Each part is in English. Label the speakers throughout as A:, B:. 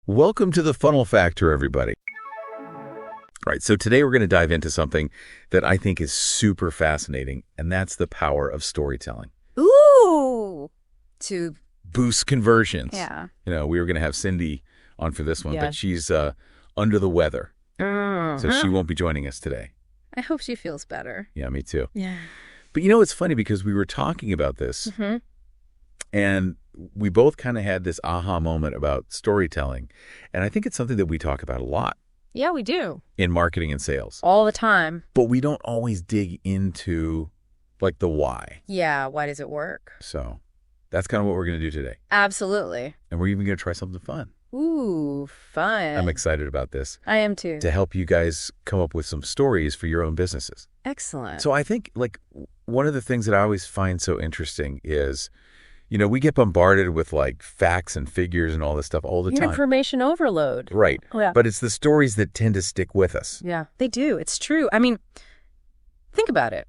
A: Welcome to the Funnel Factor, everybody. All right, so today we're going to dive into something that I think is super fascinating, and that's the power of storytelling.
B: Ooh! To
A: boost conversions.
B: Yeah.
A: We were going to have Cindy on for this one,
B: Yeah.
A: but she's under the weather, so she won't be joining us today.
B: I hope she feels better.
A: Yeah, me too.
B: Yeah.
A: But it's funny because we were talking about this, and we both kind of had this aha moment about storytelling, and I think it's something that we talk about a lot.
B: Yeah, we do.
A: In marketing and sales.
B: All the time.
A: But we don't always dig into, the why.
B: Yeah, why does it work?
A: So that's kind of what we're going to do today.
B: Absolutely.
A: And we're even going to try something fun.
B: Ooh, fun.
A: I'm excited about this.
B: I am too.
A: To help you guys come up with some stories for your own businesses.
B: Excellent.
A: So I think, one of the things that I always find so interesting is, we get bombarded with, facts and figures and all this stuff all the time.
B: Information overload.
A: Right.
B: Oh, yeah.
A: But it's the stories that tend to stick with us.
B: Yeah, they do. It's true. I mean, think about it.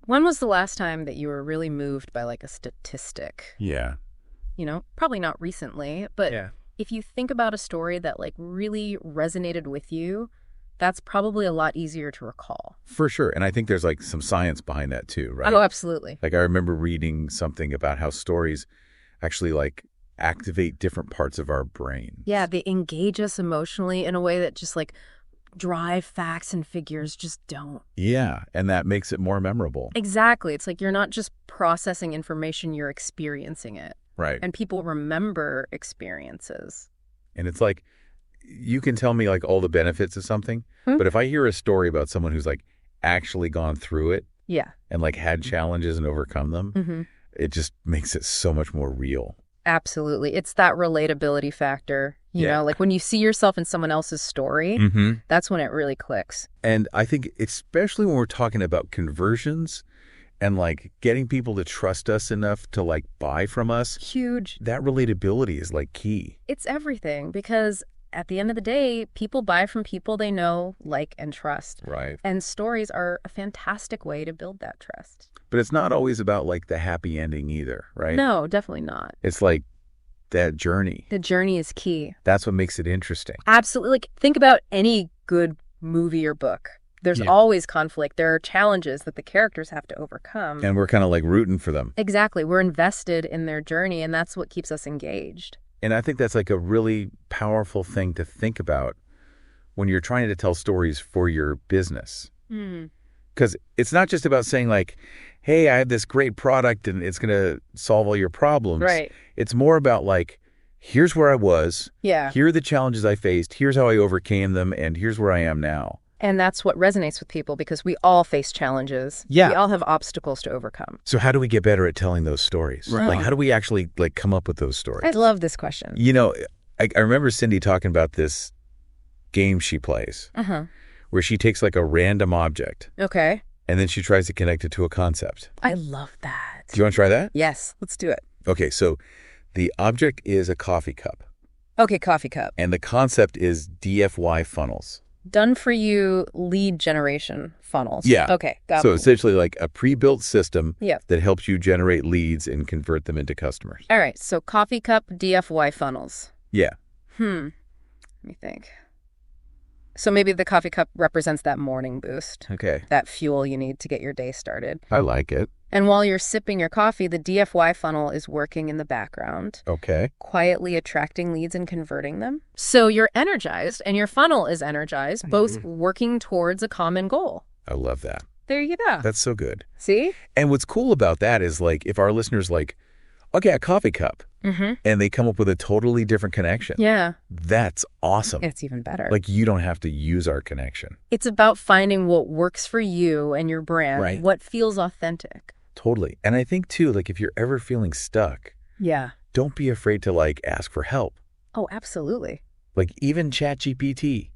B: When was the last time that you were really moved by, a statistic?
A: Yeah.
B: Probably not recently, but if you think about a story that, really resonated with you, that's probably a lot easier to recall.
A: For sure. And I think there's some science behind that too, right?
B: Oh, absolutely.
A: I remember reading something about how stories actually activate different parts of our brain.
B: Yeah, they engage us emotionally in a way that just dry facts and figures just don't.
A: Yeah, and that makes it more memorable.
B: Exactly. It's you're not just processing information, you're experiencing it.
A: Right.
B: And people remember experiences.
A: And it's you can tell me all the benefits of something, but if I hear a story about someone who's actually gone through it, and had challenges and overcome them, it just makes it so much more real.
B: Absolutely. It's that relatability factor. You know, when you see yourself in someone else's story, that's when it really clicks.
A: And I think especially when we're talking about conversions and getting people to trust us enough to buy from us.
B: Huge.
A: That relatability is key.
B: It's everything because at the end of the day, people buy from people they know, like, and trust.
A: Right.
B: And stories are a fantastic way to build that trust.
A: But it's not always about the happy ending either, right?
B: No, definitely not.
A: It's that journey.
B: The journey is key.
A: That's what makes it interesting.
B: Absolutely. Think about any good movie or book. There's always conflict. There are challenges that the characters have to overcome.
A: And we're kind of rooting for them.
B: Exactly. We're invested in their journey, and that's what keeps us engaged.
A: And I think that's a really powerful thing to think about when you're trying to tell stories for your business. Because it's not just about saying hey, I have this great product and it's going to solve all your problems.
B: Right.
A: It's more about here's where I was.
B: Yeah.
A: Here are the challenges I faced. Here's how I overcame them. And here's where I am now.
B: And that's what resonates with people because we all face challenges.
A: Yeah.
B: We all have obstacles to overcome.
A: So how do we get better at telling those stories?
B: Right.
A: How do we actually come up with those stories?
B: I love this question.
A: I remember Cindy talking about this game she plays where she takes a random object.
B: Okay.
A: And then she tries to connect it to a concept.
B: I love that.
A: Do you want to try that?
B: Yes, let's do it.
A: Okay, so the object is a coffee cup.
B: Okay, coffee cup.
A: And the concept is DFY funnels.
B: Done for you lead generation funnels.
A: Yeah.
B: Okay, got it.
A: So essentially a pre-built system
B: Yep.
A: that helps you generate leads and convert them into customers.
B: All right, so coffee cup DFY funnels.
A: Yeah.
B: Let me think. So maybe the coffee cup represents that morning boost.
A: Okay.
B: That fuel you need to get your day started.
A: I like it.
B: And while you're sipping your coffee, the DFY funnel is working in the background,
A: Okay.
B: quietly attracting leads and converting them. So you're energized and your funnel is energized, both working towards a common goal.
A: I love that.
B: There you go.
A: That's so good.
B: See?
A: And what's cool about that is if our listeners okay, a coffee cup, and they come up with a totally different connection.
B: Yeah.
A: That's awesome.
B: It's even better.
A: You don't have to use our connection.
B: It's about finding what works for you and your brand,
A: Right.
B: what feels authentic.
A: Totally. And I think too, if you're ever feeling stuck,
B: Yeah.
A: don't be afraid to ask for help.
B: Oh, absolutely.
A: Even ChatGPT.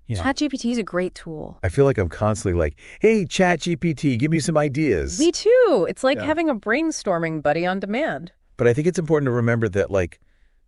B: ChatGPT is a great tool.
A: I feel I'm constantly hey, ChatGPT, give me some ideas.
B: Me too. It's like having a brainstorming buddy on demand.
A: But I think it's important to remember that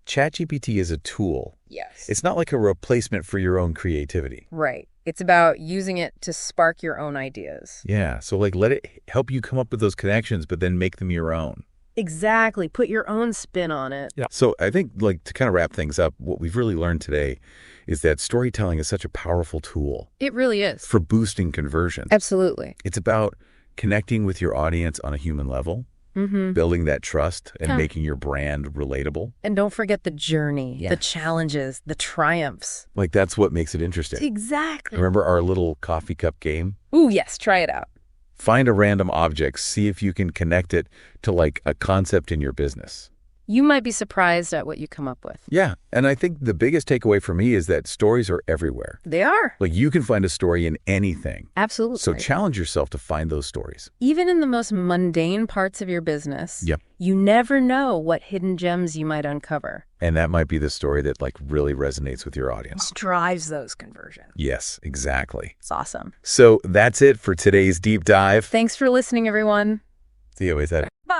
A: ChatGPT is a tool.
B: Yes.
A: It's not a replacement for your own creativity.
B: Right. It's about using it to spark your own ideas.
A: Yeah. So let it help you come up with those connections, but then make them your own.
B: Exactly. Put your own spin on it.
A: Yeah. So I think, like, to kind of wrap things up, what we've really learned today is that storytelling is such a powerful tool
B: It really is.
A: for boosting conversion.
B: Absolutely.
A: It's about connecting with your audience on a human level, building that trust, and making your brand relatable.
B: And don't forget the journey, the challenges, the triumphs.
A: Like, that's what makes it interesting.
B: Exactly.
A: Remember our little coffee cup game?
B: Ooh, yes. Try it out.
A: Find a random object, see if you can connect it to, like, a concept in your business.
B: You might be surprised at what you come up with.
A: Yeah, and I think the biggest takeaway for me is that stories are everywhere.
B: They are.
A: Like, you can find a story in anything.
B: Absolutely.
A: So challenge yourself to find those stories.
B: Even in the most mundane parts of your business,
A: Yep.
B: you never know what hidden gems you might uncover.
A: And that might be the story that, like, really resonates with your audience.
B: Drives those conversions.
A: Yes, exactly.
B: It's awesome.
A: So that's it for today's deep dive.
B: Thanks for listening, everyone.
A: See you always at
B: Bye.